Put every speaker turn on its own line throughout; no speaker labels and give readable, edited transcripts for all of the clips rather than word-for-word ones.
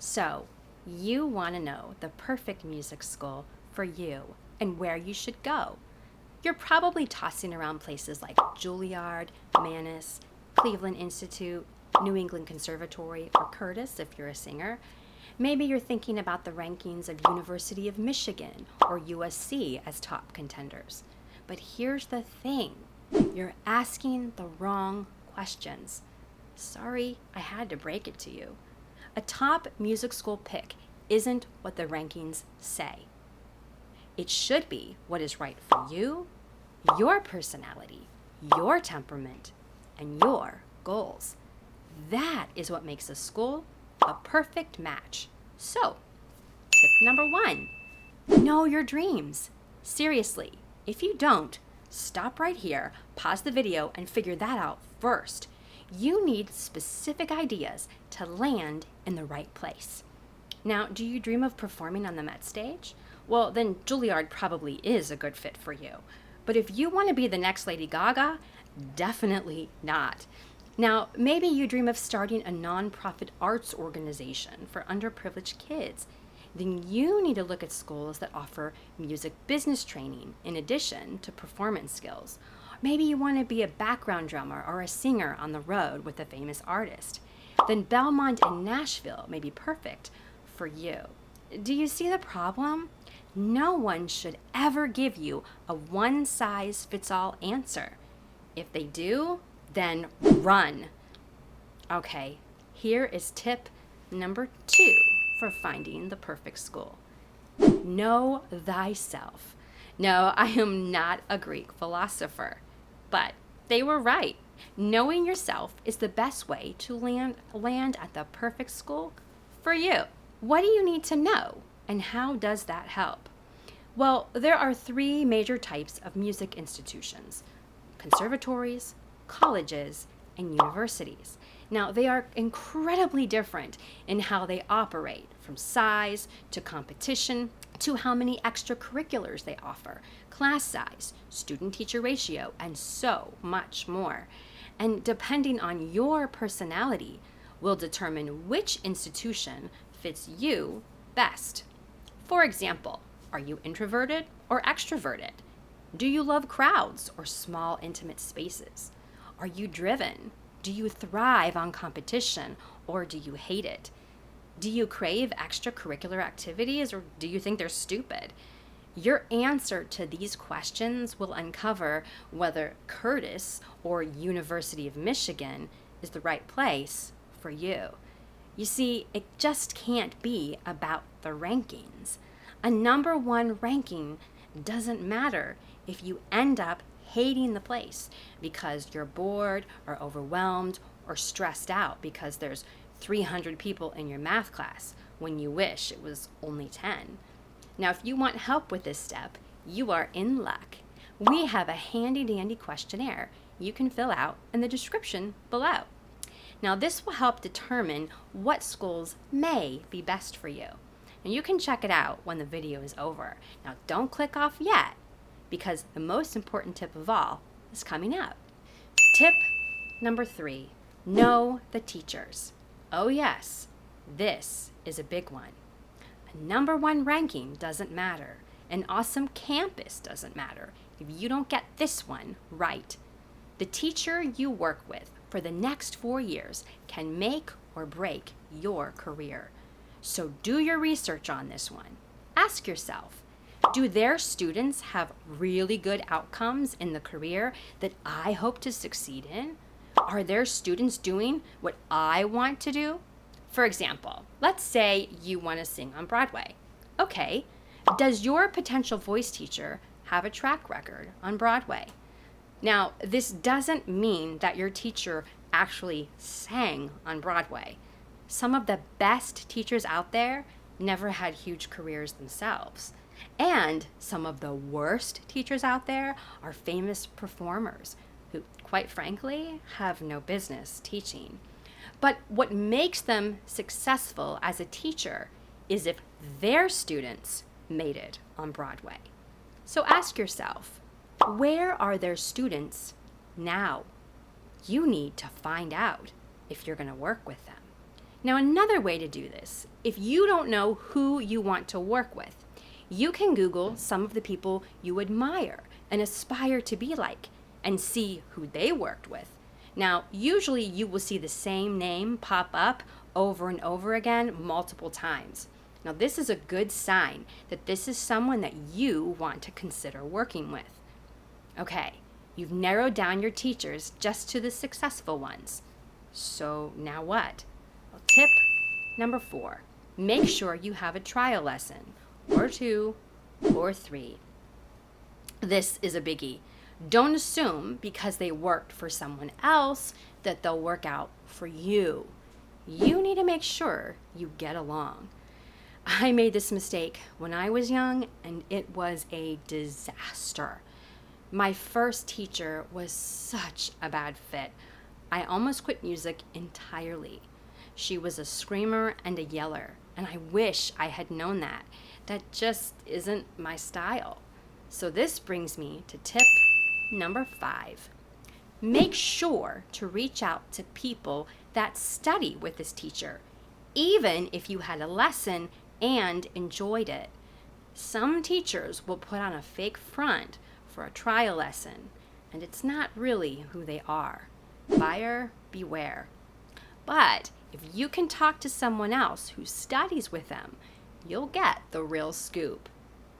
So, you want to know the perfect music school for you and where you should go. You're probably tossing around places like Juilliard, Mannes, Cleveland Institute, New England Conservatory, or Curtis if you're a singer. Maybe you're thinking about the rankings of University of Michigan or USC as top contenders. But here's the thing, you're asking the wrong questions. Sorry, I had to break it to you. A top music school pick isn't what the rankings say. It should be what is right for you, your personality, your temperament, and your goals. That is what makes a school a perfect match. So, tip number 1, know your dreams. Seriously, if you don't, stop right here, pause the video, and figure that out first. You need specific ideas to land in the right place. Now, do you dream of performing on the Met stage? Well, then Juilliard probably is a good fit for you. But if you want to be the next Lady Gaga, definitely not. Now, maybe you dream of starting a nonprofit arts organization for underprivileged kids. Then you need to look at schools that offer music business training in addition to performance skills. Maybe you want to be a background drummer or a singer on the road with a famous artist. Then Belmont and Nashville may be perfect for you. Do you see the problem? No one should ever give you a one-size-fits-all answer. If they do, then run. Okay, here is tip number 2 for finding the perfect school. Know thyself. No, I am not a Greek philosopher, but they were right. Knowing yourself is the best way to land at the perfect school for you. What do you need to know, and how does that help? Well, there are 3 major types of music institutions: conservatories, colleges, and universities. Now, they are incredibly different in how they operate, from size to competition to how many extracurriculars they offer, class size, student-teacher ratio, and so much more. And depending on your personality will determine which institution fits you best. For example, are you introverted or extroverted? Do you love crowds or small, intimate spaces? Are you driven? Do you thrive on competition or do you hate it? Do you crave extracurricular activities or do you think they're stupid? Your answer to these questions will uncover whether Curtis or University of Michigan is the right place for you. You see, it just can't be about the rankings. A number 1 ranking doesn't matter if you end up hating the place because you're bored or overwhelmed or stressed out because there's 300 people in your math class when you wish it was only 10. Now, if you want help with this step, you are in luck. We have a handy-dandy questionnaire you can fill out in the description below. Now, this will help determine what schools may be best for you. And you can check it out when the video is over. Now, don't click off yet, because the most important tip of all is coming up. Tip number 3, know the teachers. Oh yes, this is a big one. A number 1 ranking doesn't matter. An awesome campus doesn't matter if you don't get this one right. The teacher you work with for the next 4 years can make or break your career. So do your research on this one. Ask yourself, do their students have really good outcomes in the career that I hope to succeed in? Are their students doing what I want to do? For example, let's say you want to sing on Broadway. Okay, does your potential voice teacher have a track record on Broadway? Now, this doesn't mean that your teacher actually sang on Broadway. Some of the best teachers out there never had huge careers themselves. And some of the worst teachers out there are famous performers who, quite frankly, have no business teaching. But what makes them successful as a teacher is if their students made it on Broadway. So ask yourself, where are their students now? You need to find out if you're going to work with them. Now, another way to do this, if you don't know who you want to work with, you can Google some of the people you admire and aspire to be like and see who they worked with. Now, usually you will see the same name pop up over and over again multiple times. Now, this is a good sign that this is someone that you want to consider working with. Okay, you've narrowed down your teachers just to the successful ones. So now what? Well, tip number 4, make sure you have a trial lesson, or 2, or 3. This is a biggie. Don't assume because they worked for someone else that they'll work out for you. You need to make sure you get along. I made this mistake when I was young, and it was a disaster. My first teacher was such a bad fit. I almost quit music entirely. She was a screamer and a yeller, and I wish I had known that. That just isn't my style. So this brings me to tip number 5. Make sure to reach out to people that study with this teacher, even if you had a lesson and enjoyed it. Some teachers will put on a fake front for a trial lesson, and it's not really who they are. Buyer beware. But if you can talk to someone else who studies with them, you'll get the real scoop.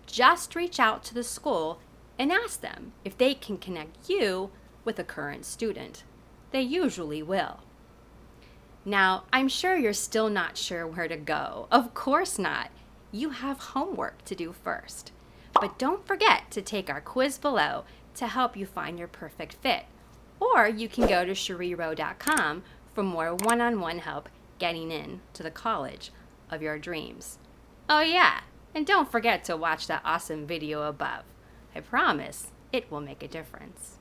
Just reach out to the school and ask them if they can connect you with a current student. They usually will. Now, I'm sure you're still not sure where to go. Of course not. You have homework to do first. But don't forget to take our quiz below to help you find your perfect fit. Or you can go to CherieRowe.com for more one-on-one help getting in to the college of your dreams. Oh yeah, and don't forget to watch that awesome video above. I promise it will make a difference.